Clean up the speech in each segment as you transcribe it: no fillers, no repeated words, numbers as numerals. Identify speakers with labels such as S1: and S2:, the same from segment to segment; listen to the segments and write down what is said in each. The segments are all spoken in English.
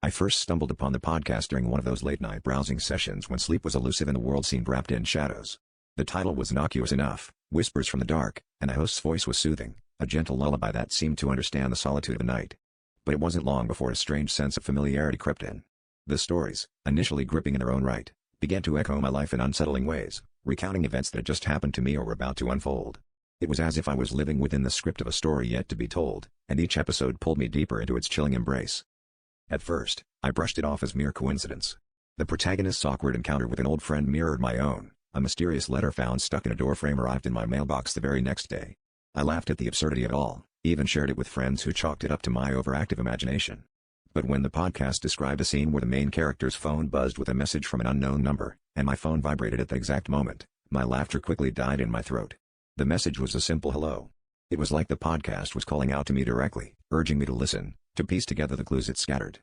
S1: I first stumbled upon the podcast during one of those late-night browsing sessions when sleep was elusive and the world seemed wrapped in shadows. The title was innocuous enough, Whispers from the Dark, and the host's voice was soothing, a gentle lullaby that seemed to understand the solitude of the night. But it wasn't long before a strange sense of familiarity crept in. The stories, initially gripping in their own right, began to echo my life in unsettling ways, recounting events that had just happened to me or were about to unfold. It was as if I was living within the script of a story yet to be told, and each episode pulled me deeper into its chilling embrace. At first, I brushed it off as mere coincidence. The protagonist's awkward encounter with an old friend mirrored my own. A mysterious letter found stuck in a doorframe arrived in my mailbox the very next day. I laughed at the absurdity of it all, even shared it with friends who chalked it up to my overactive imagination. But when the podcast described a scene where the main character's phone buzzed with a message from an unknown number, and my phone vibrated at the exact moment, my laughter quickly died in my throat. The message was a simple hello. It was like the podcast was calling out to me directly, urging me to listen, to piece together the clues it scattered.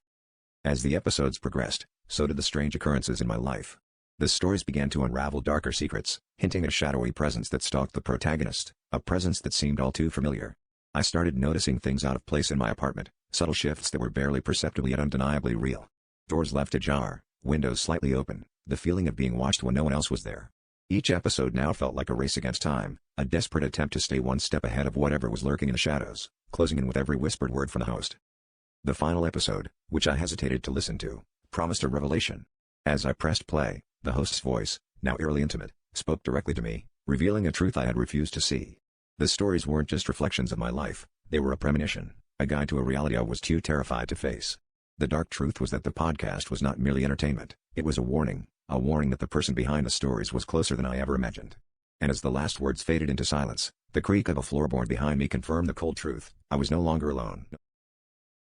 S1: As the episodes progressed, so did the strange occurrences in my life. The stories began to unravel darker secrets, hinting at a shadowy presence that stalked the protagonist, a presence that seemed all too familiar. I started noticing things out of place in my apartment, subtle shifts that were barely perceptible yet undeniably real. Doors left ajar, windows slightly open, the feeling of being watched when no one else was there. Each episode now felt like a race against time, a desperate attempt to stay one step ahead of whatever was lurking in the shadows, closing in with every whispered word from the host. The final episode, which I hesitated to listen to, promised a revelation. As I pressed play, the host's voice, now eerily intimate, spoke directly to me, revealing a truth I had refused to see. The stories weren't just reflections of my life, they were a premonition, a guide to a reality I was too terrified to face. The dark truth was that the podcast was not merely entertainment, it was a warning that the person behind the stories was closer than I ever imagined. And as the last words faded into silence, the creak of a floorboard behind me confirmed the cold truth: I was no longer alone.